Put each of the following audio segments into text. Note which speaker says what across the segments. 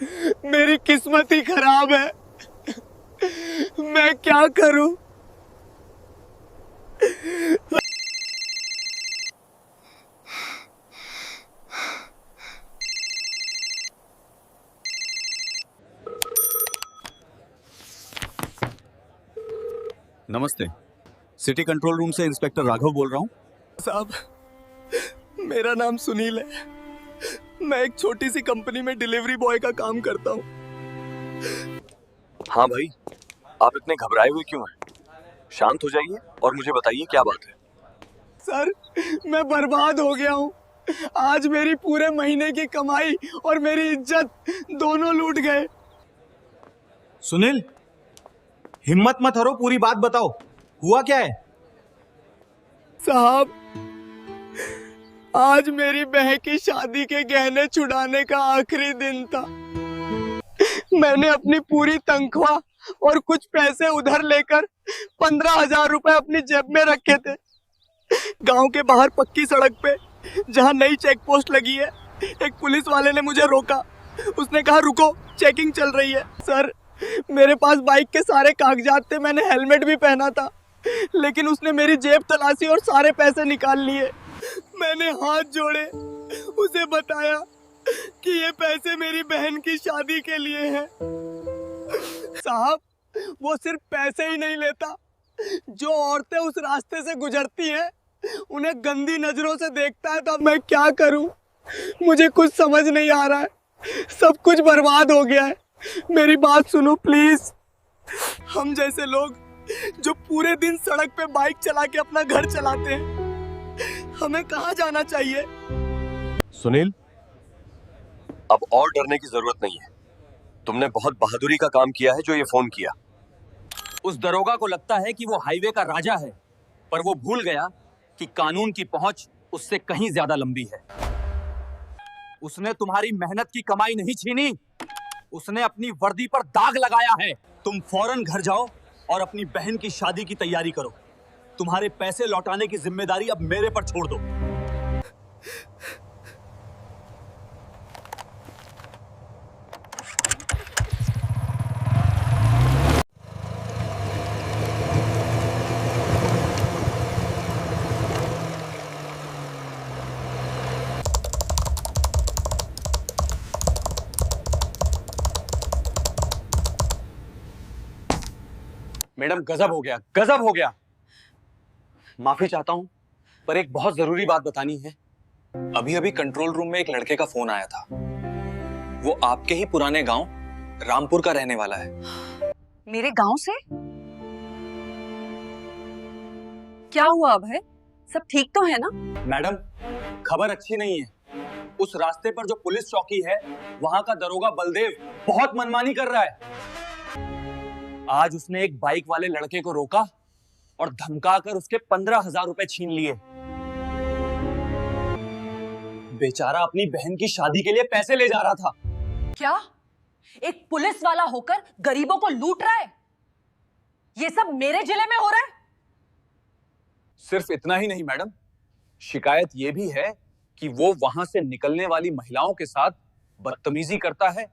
Speaker 1: मेरी किस्मत ही खराब है। मैं क्या करूं?
Speaker 2: नमस्ते, सिटी कंट्रोल रूम से इंस्पेक्टर राघव बोल रहा हूँ।
Speaker 1: साहब, मेरा नाम सुनील है। मैं एक छोटी सी कंपनी में डिलीवरी बॉय का काम करता हूँ।
Speaker 3: हाँ भाई, आप इतने घबराए हुए क्यों हैं? शांत हो जाइए और मुझे बताइए क्या बात है।
Speaker 1: सर, मैं बर्बाद हो गया हूँ। आज मेरी पूरे महीने की कमाई और मेरी इज्जत दोनों लूट गए।
Speaker 4: सुनील, हिम्मत मत हारो, पूरी बात बताओ, हुआ क्या है?
Speaker 1: साहब, आज मेरी बहन की शादी के गहने छुड़ाने का आखिरी दिन था। मैंने अपनी पूरी तनख्वाह और कुछ पैसे उधर लेकर 15,000 रुपए अपनी जेब में रखे थे। गांव के बाहर पक्की सड़क पे, जहां नई चेक पोस्ट लगी है, एक पुलिस वाले ने मुझे रोका। उसने कहा रुको, चेकिंग चल रही है। सर, मेरे पास बाइक के सारे कागजात थे, मैंने हेलमेट भी पहना था, लेकिन उसने मेरी जेब तलाशी और सारे पैसे निकाल लिए। मैंने हाथ जोड़े, उसे बताया कि ये पैसे मेरी बहन की शादी के लिए हैं। साहब, वो सिर्फ पैसे ही नहीं लेता, जो औरतें उस रास्ते से गुजरती हैं, उन्हें गंदी नजरों से देखता है। तब मैं क्या करूं? मुझे कुछ समझ नहीं आ रहा है। सब कुछ बर्बाद हो गया है। मेरी बात सुनो प्लीज। हम जैसे लोग जो पूरे दिन सड़क पे बाइक चला के अपना घर चलाते हैं, हमें कहाँ जाना चाहिए?
Speaker 3: सुनील, अब और डरने की जरूरत नहीं है। तुमने बहुत बहादुरी का काम किया है जो ये फोन किया।
Speaker 2: उस दरोगा को लगता है कि वो हाईवे का राजा है, पर वो भूल गया कि कानून की पहुंच उससे कहीं ज्यादा लंबी है। उसने तुम्हारी मेहनत की कमाई नहीं छीनी, उसने अपनी वर्दी पर दाग लगाया है। तुम फौरन घर जाओ और अपनी बहन की शादी की तैयारी करो। तुम्हारे पैसे लौटाने की जिम्मेदारी अब मेरे पर छोड़ दो।
Speaker 4: मैडम, गजब हो गया, गजब हो गया। माफी चाहता हूं, पर एक बहुत जरूरी बात बतानी है। अभी अभी कंट्रोल रूम में एक लड़के का फोन आया था। वो आपके ही पुराने गांव रामपुर का रहने वाला है।
Speaker 5: मेरे गांव से? क्या हुआ अभय? सब ठीक तो है ना?
Speaker 2: मैडम, खबर अच्छी नहीं है। उस रास्ते पर जो पुलिस चौकी है, वहां का दरोगा बलदेव बहुत मनमानी कर रहा है। आज उसने एक बाइक वाले लड़के को रोका और धमकाकर उसके 15,000 रुपए छीन लिए। बेचारा अपनी बहन की शादी के लिए पैसे ले जा रहा था।
Speaker 5: क्या एक पुलिस वाला होकर गरीबों को लूट रहा है? ये सब मेरे जिले में हो रहा है?
Speaker 2: सिर्फ इतना ही नहीं मैडम, शिकायत यह भी है कि वो वहां से निकलने वाली महिलाओं के साथ बदतमीजी करता है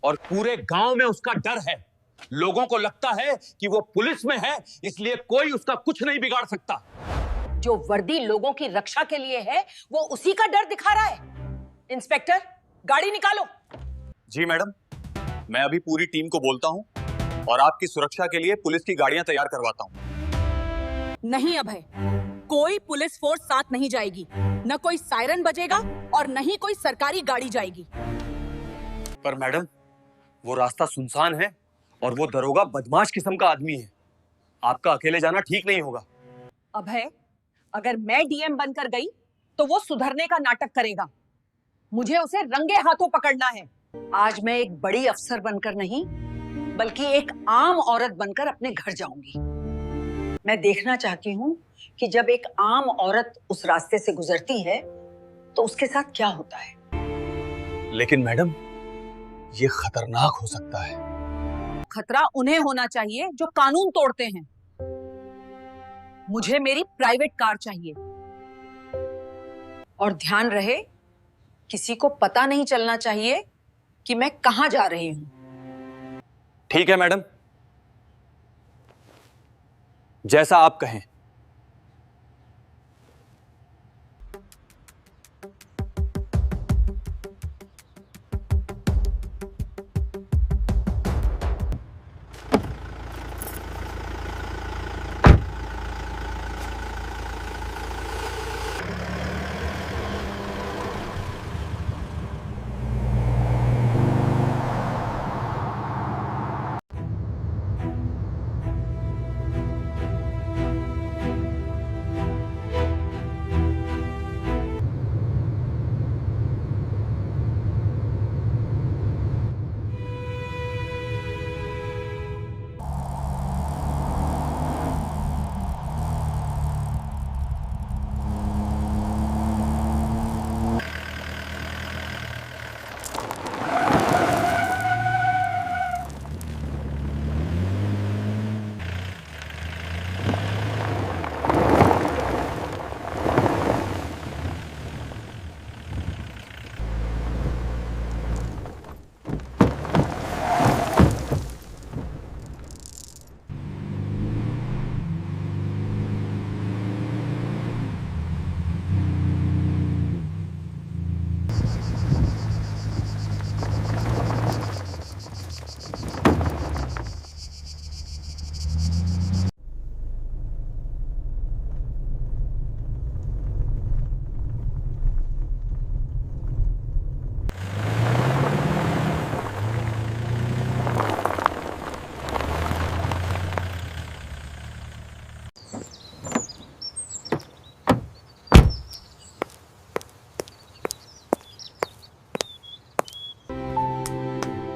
Speaker 2: और पूरे गांव में उसका डर है। लोगों को लगता है कि वो पुलिस में है, इसलिए कोई उसका कुछ नहीं बिगाड़ सकता।
Speaker 5: जो वर्दी लोगों की रक्षा के लिए है, वो उसी का डर दिखा रहा है। इंस्पेक्टर, गाड़ी निकालो।
Speaker 2: जी मैडम, मैं अभी पूरी टीम को बोलता हूं और आपकी सुरक्षा के लिए पुलिस की गाड़ियां तैयार करवाता हूं।
Speaker 5: नहीं अभय, कोई पुलिस फोर्स साथ नहीं जाएगी। न कोई सायरन बजेगा और न ही कोई सरकारी गाड़ी जाएगी।
Speaker 2: पर मैडम, वो रास्ता सुनसान है और वो दरोगा बदमाश किस्म का आदमी है। आपका अकेले जाना ठीक नहीं होगा।
Speaker 5: अभय, अगर मैं डीएम बनकर गई तो वो सुधरने का नाटक करेगा। मुझे उसे रंगे हाथों पकड़ना है। आज मैं एक बड़ी अफसर बनकर नहीं, बल्कि एक आम औरत बनकर अपने घर जाऊंगी। मैं देखना चाहती हूँ कि जब एक आम औरत उस रास्ते से गुजरती है तो उसके साथ क्या होता है।
Speaker 2: लेकिन मैडम, ये खतरनाक हो सकता है।
Speaker 5: खतरा उन्हें होना चाहिए जो कानून तोड़ते हैं। मुझे मेरी प्राइवेट कार चाहिए। और ध्यान रहे, किसी को पता नहीं चलना चाहिए कि मैं कहां जा रही हूं।
Speaker 4: ठीक है मैडम, जैसा आप कहें।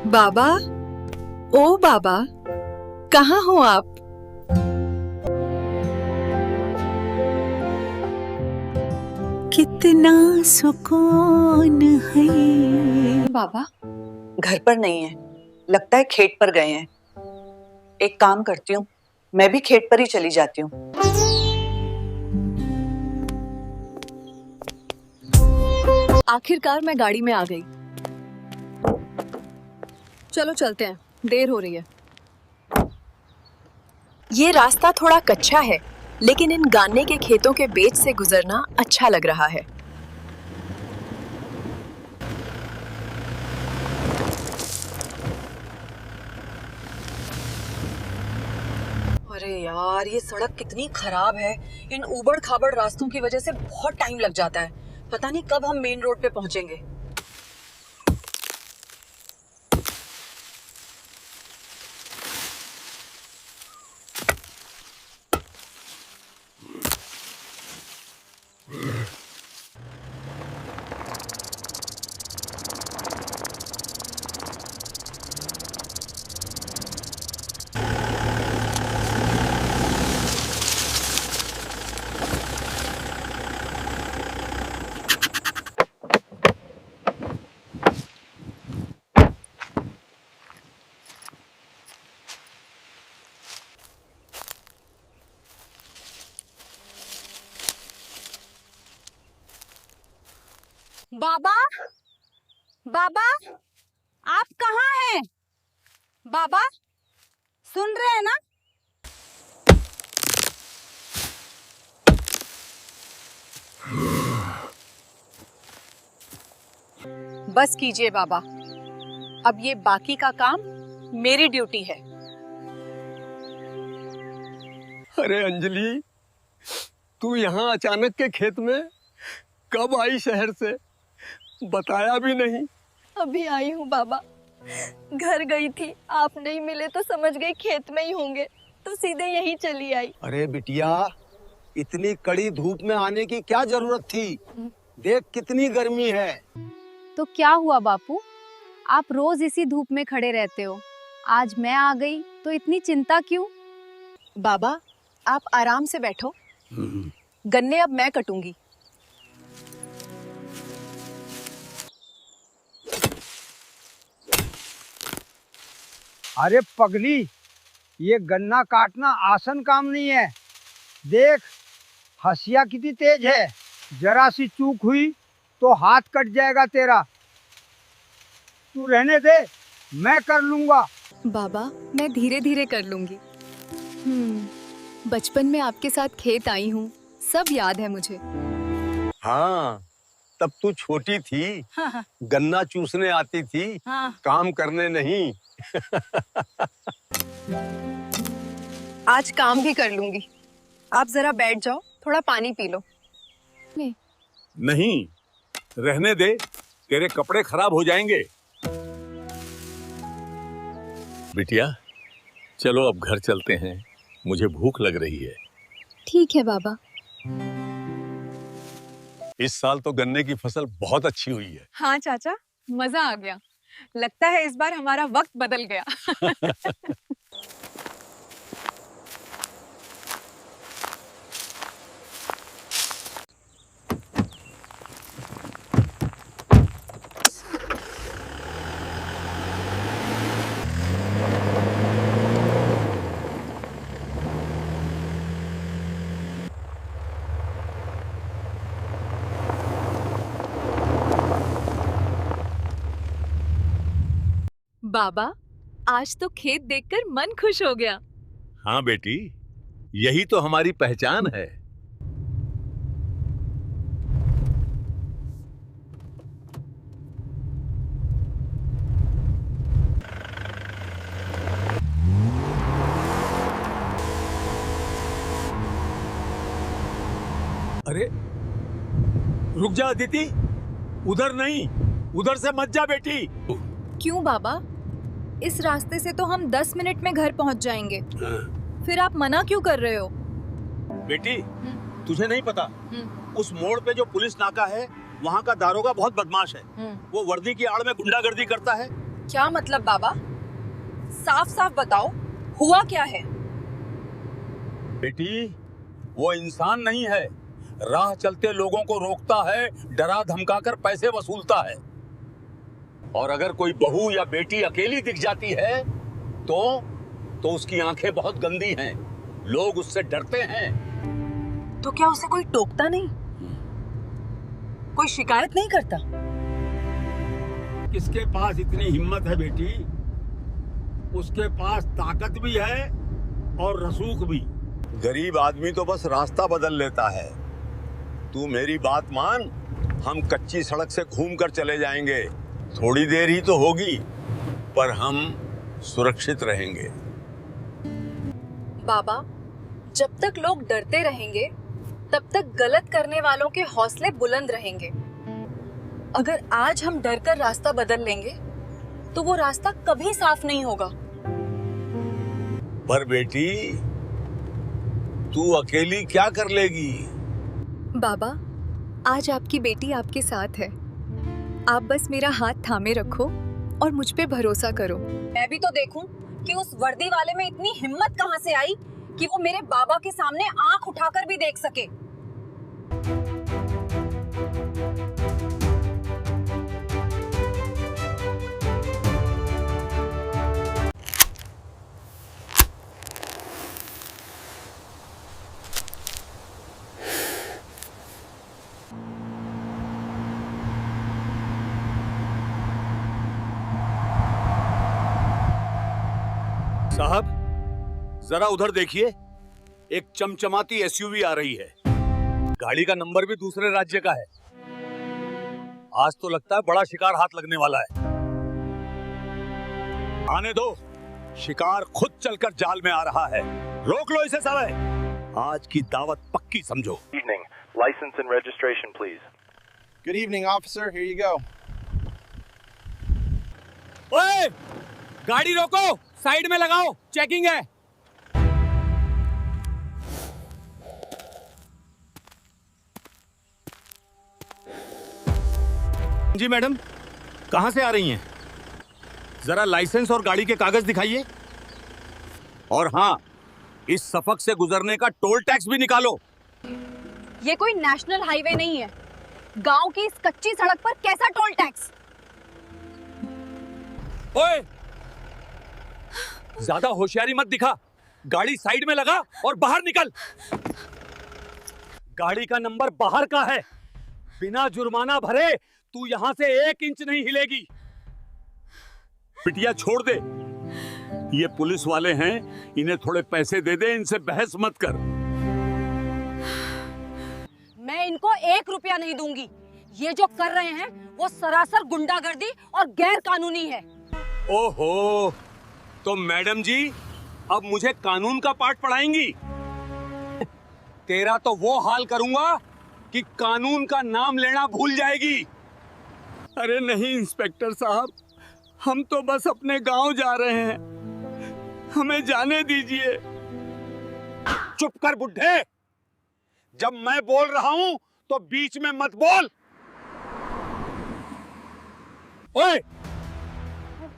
Speaker 6: बाबा, ओ बाबा, कहाँ हो आप? कितना सुकून है।
Speaker 5: बाबा घर पर नहीं है, लगता है खेत पर गए हैं। एक काम करती हूँ, मैं भी खेत पर ही चली जाती हूँ।
Speaker 6: आखिरकार मैं गाड़ी में आ गई। चलो चलते हैं, देर हो रही है। ये रास्ता थोड़ा कच्चा है, लेकिन इन गान्ने के खेतों के बीच से गुजरना अच्छा लग रहा है। अरे यार, ये सड़क कितनी खराब है। इन उबड़ खाबड़ रास्तों की वजह से बहुत टाइम लग जाता है। पता नहीं कब हम मेन रोड पे पहुंचेंगे।
Speaker 5: बाबा, बाबा, आप कहाँ हैं? बाबा, सुन रहे हैं ना?
Speaker 6: बस कीजिए बाबा, अब ये बाकी का काम मेरी ड्यूटी है।
Speaker 1: अरे अंजलि, तू यहाँ अचानक के खेत में कब आई शहर से? बताया भी नहीं।
Speaker 7: अभी आई हूँ बाबा, घर गई थी, आप नहीं मिले तो समझ गई खेत में ही होंगे, तो सीधे यही चली आई।
Speaker 8: अरे बिटिया, इतनी कड़ी धूप में आने की क्या जरूरत थी? देख कितनी गर्मी है।
Speaker 7: तो क्या हुआ बापू, आप रोज इसी धूप में खड़े रहते हो, आज मैं आ गई तो इतनी चिंता क्यों?
Speaker 6: बाबा, आप आराम से बैठो, गन्ने अब मैं कटूंगी।
Speaker 9: अरे पगली, ये गन्ना काटना आसान काम नहीं है। देख, हंसिया कितनी तेज है, जरा सी चूक हुई तो हाथ कट जाएगा तेरा। तू रहने दे, मैं कर लूंगा।
Speaker 10: बाबा मैं धीरे धीरे कर लूंगी। बचपन में आपके साथ खेत आई हूँ, सब याद है मुझे।
Speaker 8: हाँ, तब तू छोटी थी,
Speaker 5: हाँ।
Speaker 8: गन्ना चूसने आती थी,
Speaker 5: हाँ।
Speaker 8: काम करने नहीं।
Speaker 7: आज काम भी कर लूंगी। आप जरा बैठ जाओ, थोड़ा पानी पी लो।
Speaker 11: नहीं, रहने दे, तेरे कपड़े खराब हो जाएंगे। बिटिया, चलो अब घर चलते हैं, मुझे भूख लग रही है।
Speaker 10: ठीक है बाबा।
Speaker 11: इस साल तो गन्ने की फसल बहुत अच्छी हुई है।
Speaker 6: हाँ चाचा, मजा आ गया। लगता है इस बार हमारा वक्त बदल गया।
Speaker 10: बाबा आज तो खेत देखकर मन खुश हो गया।
Speaker 11: हाँ बेटी, यही तो हमारी पहचान है। अरे रुक जा अदिति, उधर नहीं, उधर से मत जा बेटी।
Speaker 10: क्यों बाबा? इस रास्ते से तो हम 10 मिनट में घर पहुंच जाएंगे। फिर आप मना क्यों कर रहे हो?
Speaker 11: बेटी, तुझे नहीं पता, उस मोड़ पे जो पुलिस नाका है, वहाँ का दारोगा बहुत बदमाश है। वो वर्दी की आड़ में गुंडागर्दी करता है।
Speaker 6: क्या मतलब बाबा? साफ साफ बताओ, हुआ क्या है?
Speaker 11: बेटी, वो इंसान नहीं है, राह चलते लोगों को रोकता है, डरा धमकाकर पैसे वसूलता है। और अगर कोई बहू या बेटी अकेली दिख जाती है तो उसकी आंखें बहुत गंदी हैं, लोग उससे डरते हैं।
Speaker 6: तो क्या उसे कोई टोकता नहीं? कोई शिकायत नहीं करता?
Speaker 11: किसके पास इतनी हिम्मत है बेटी? उसके पास ताकत भी है और रसूख भी। गरीब आदमी तो बस रास्ता बदल लेता है। तू मेरी बात मान, हम कच्ची सड़क से घूमकर चले जाएंगे। थोड़ी देर ही तो होगी, पर हम सुरक्षित रहेंगे।
Speaker 7: बाबा, जब तक लोग डरते रहेंगे, तब तक गलत करने वालों के हौसले बुलंद रहेंगे। अगर आज हम डरकर रास्ता बदल लेंगे, तो वो रास्ता कभी साफ नहीं होगा।
Speaker 11: पर बेटी, तू अकेली क्या कर लेगी?
Speaker 10: बाबा, आज आपकी बेटी आपके साथ है। आप बस मेरा हाथ थामे रखो और मुझ पे भरोसा करो।
Speaker 6: मैं भी तो देखूं कि उस वर्दी वाले में इतनी हिम्मत कहां से आई कि वो मेरे बाबा के सामने आंख उठाकर भी देख सके।
Speaker 11: साहब, जरा उधर देखिए, एक चमचमाती एसयूवी आ रही है। गाड़ी का नंबर भी दूसरे राज्य का है। आज तो लगता है बड़ा शिकार हाथ लगने वाला है। आने दो, शिकार खुद चलकर जाल में आ रहा है। रोक लो इसे साले। आज की दावत पक्की समझो।
Speaker 12: Evening. License and registration, please.
Speaker 13: Good evening, officer. Here you go.
Speaker 2: ओए, गाड़ी रोको, साइड में लगाओ, चेकिंग है।
Speaker 11: जी मैडम, कहां से आ रही हैं? जरा लाइसेंस और गाड़ी के कागज दिखाइए। और हाँ, इस सफक से गुजरने का टोल टैक्स भी निकालो।
Speaker 6: ये कोई नेशनल हाईवे नहीं है। गांव की इस कच्ची सड़क पर कैसा टोल टैक्स?
Speaker 2: ओए, ज्यादा होशियारी मत दिखा। गाड़ी साइड में लगा और बाहर निकल। गाड़ी का नंबर बाहर का है। बिना जुर्माना भरे तू यहां से 1 इंच नहीं हिलेगी।
Speaker 11: बिटिया छोड़ दे, ये पुलिस वाले हैं, इन्हें थोड़े पैसे दे दे, इनसे बहस मत कर।
Speaker 5: मैं इनको 1 रुपया नहीं दूंगी। ये जो कर रहे हैं वो सरासर गुंडागर्दी और गैर कानूनी है।
Speaker 11: ओहो, तो मैडम जी अब मुझे कानून का पाठ पढ़ाएंगी? तेरा तो वो हाल करूंगा कि कानून का नाम लेना भूल जाएगी।
Speaker 1: अरे नहीं इंस्पेक्टर साहब, हम तो बस अपने गांव जा रहे हैं, हमें जाने दीजिए।
Speaker 11: चुप कर बुड्ढे, जब मैं बोल रहा हूं तो बीच में मत बोल। ओए,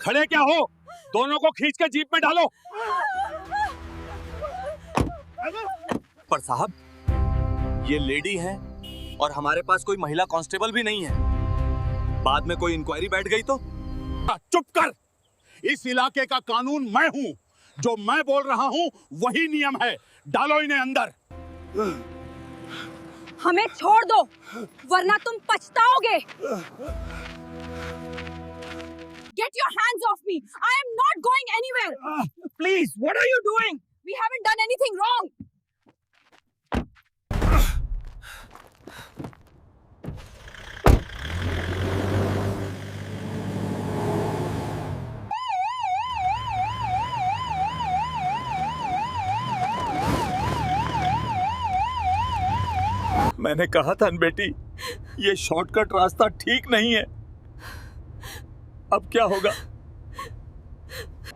Speaker 11: खड़े क्या हो? दोनों को खींच के जीप में डालो।
Speaker 2: पर साहब, ये लेडी है और हमारे पास कोई महिला कांस्टेबल भी नहीं है। बाद में कोई इंक्वायरी बैठ गई तो?
Speaker 11: चुप कर, इस इलाके का कानून मैं हूं, जो मैं बोल रहा हूं वही नियम है। डालो इन्हें अंदर।
Speaker 5: हमें छोड़ दो वरना तुम पछताओगे। Get your hands off me! I am not going anywhere.
Speaker 1: Please, what are you doing?
Speaker 5: We haven't done anything wrong.
Speaker 11: मैंने कहा था बेटी, ये शॉर्टकट रास्ता ठीक नहीं है। अब क्या होगा?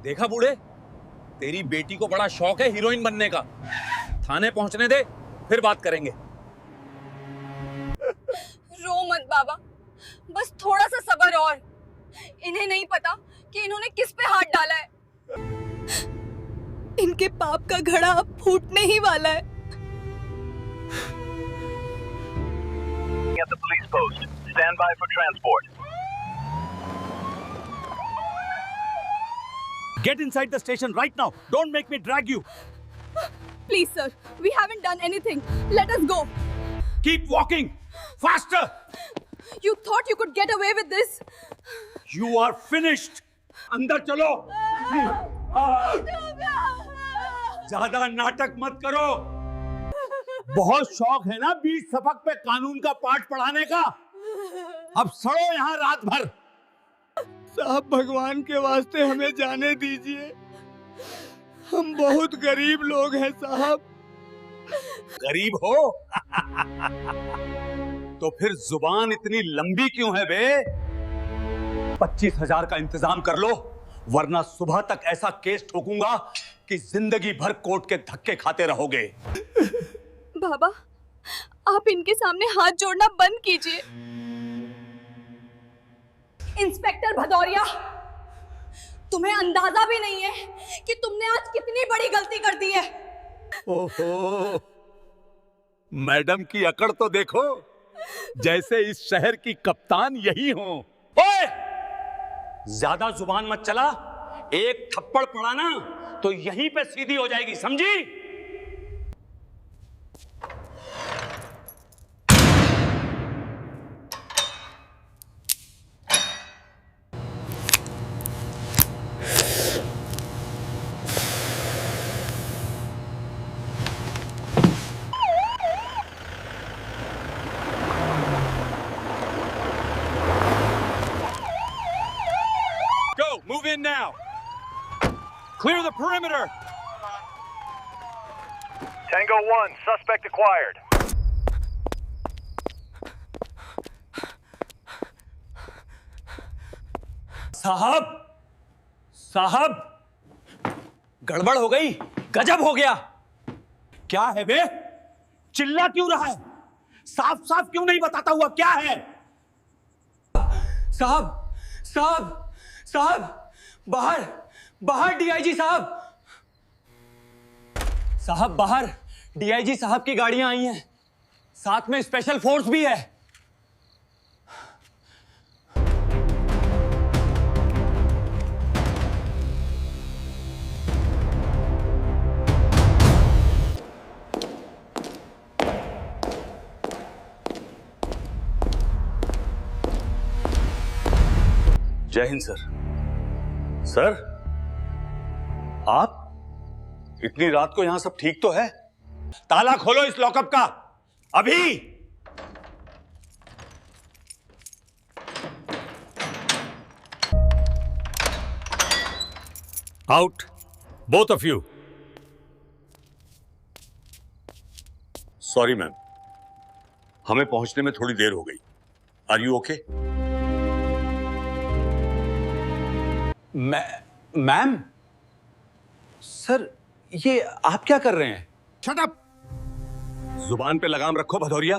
Speaker 4: देखा बूढ़े, तेरी बेटी को बड़ा शौक है हीरोइन बनने का। थाने पहुंचने दे, फिर बात करेंगे।
Speaker 7: रो मत बाबा, बस थोड़ा सा सब्र और। इन्हें नहीं पता कि इन्होंने किस पे हाथ डाला है।
Speaker 10: इनके पाप का घड़ा अब फूटने ही वाला है।
Speaker 12: At the police post. Stand by for transport.
Speaker 11: Get inside the station right now. Don't make me drag you.
Speaker 7: Please sir, we haven't done anything. Let us go.
Speaker 11: Keep walking. Faster.
Speaker 7: You thought you could get away with this?
Speaker 11: You are finished. अंदर चलो। ज्यादा नाटक मत करो। बहुत शौक है ना बीच सफक पे कानून का पाठ पढ़ाने का। अब सड़ो यहाँ रात भर।
Speaker 1: साहब, भगवान के वास्ते हमें जाने दीजिए, हम बहुत गरीब लोग हैं साहब।
Speaker 11: गरीब हो? तो फिर जुबान इतनी लंबी क्यों है बे? 25,000 का इंतजाम कर लो, वरना सुबह तक ऐसा केस ठोकूंगा कि जिंदगी भर कोर्ट के धक्के खाते रहोगे।
Speaker 10: बाबा, आप इनके सामने हाथ जोड़ना बंद कीजिए।
Speaker 5: इंस्पेक्टर भदौरिया, तुम्हें अंदाजा भी नहीं है कि तुमने आज कितनी बड़ी गलती कर दी है।
Speaker 11: ओहो, मैडम की अकड़ तो देखो, जैसे इस शहर की कप्तान यही हो। ओए, ज्यादा जुबान मत चला, एक थप्पड़ पड़ा ना तो यहीं पे सीधी हो जाएगी, समझी? Move in now. Clear the perimeter.
Speaker 12: Tango 1, suspect acquired.
Speaker 4: साहब, साहब, गड़बड़ हो गई, गजब हो गया।
Speaker 11: क्या है बे? चिल्ला क्यों रहा है? साफ साफ क्यों नहीं बताता हुआ क्या है?
Speaker 4: साहब, साहब, साहब, बाहर, बाहर डीआईजी साहब। साहब, बाहर डीआईजी साहब की गाड़ियां आई हैं, साथ में स्पेशल फोर्स भी है।
Speaker 3: जय हिंद सर।
Speaker 4: सर, आप इतनी रात को यहां सब ठीक तो है? ताला खोलो इस लॉकअप का अभी।
Speaker 11: Out both of you.
Speaker 4: Sorry ma'am, हमें पहुंचने में थोड़ी देर हो गई। Are you okay? Ma'am, sir ये आप क्या कर रहे हैं?
Speaker 11: Shut up! जुबान पे लगाम रखो भदौरिया।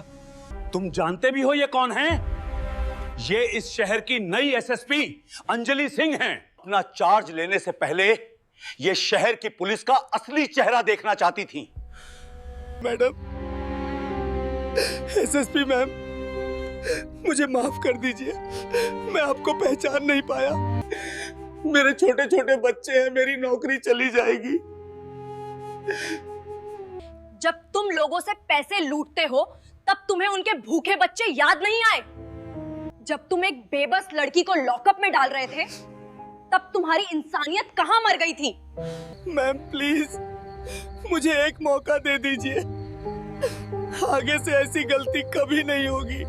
Speaker 4: तुम जानते भी हो ये कौन है? ये इस शहर की नई एसएसपी अंजलि सिंह हैं। अपना चार्ज लेने से पहले ये शहर की पुलिस का असली चेहरा देखना चाहती थी।
Speaker 1: मैडम, एसएसपी मैम, मुझे माफ कर दीजिए। मैं आपको पहचान नहीं पाया। मेरे छोटे छोटे बच्चे हैं, मेरी नौकरी चली जाएगी।
Speaker 7: जब तुम लोगों से पैसे लूटते हो तब तुम्हें उनके भूखे बच्चे याद नहीं आए? जब तुम एक बेबस लड़की को लॉकअप में डाल रहे थे तब तुम्हारी इंसानियत कहां मर गई थी?
Speaker 1: मैम प्लीज मुझे एक मौका दे दीजिए। आगे से ऐसी गलती कभी नहीं होगी।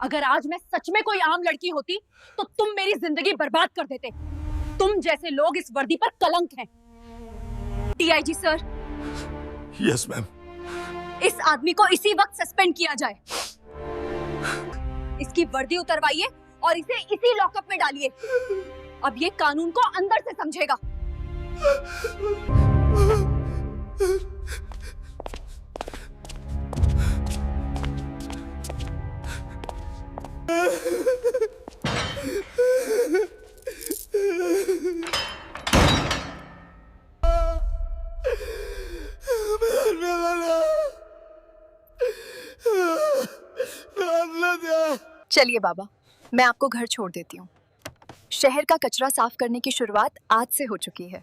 Speaker 7: अगर आज मैं सच में कोई आम लड़की होती तो तुम मेरी जिंदगी बर्बाद कर देते। तुम जैसे लोग इस वर्दी पर कलंक हैं। DIG sir,
Speaker 11: yes ma'am.
Speaker 7: इस आदमी को इसी वक्त सस्पेंड किया जाए। इसकी वर्दी उतरवाइए और इसे इसी लॉकअप में डालिए। अब ये कानून को अंदर से समझेगा।
Speaker 10: चलिए बाबा, मैं आपको घर छोड़ देती हूँ। शहर का कचरा साफ करने की शुरुआत आज से हो चुकी है।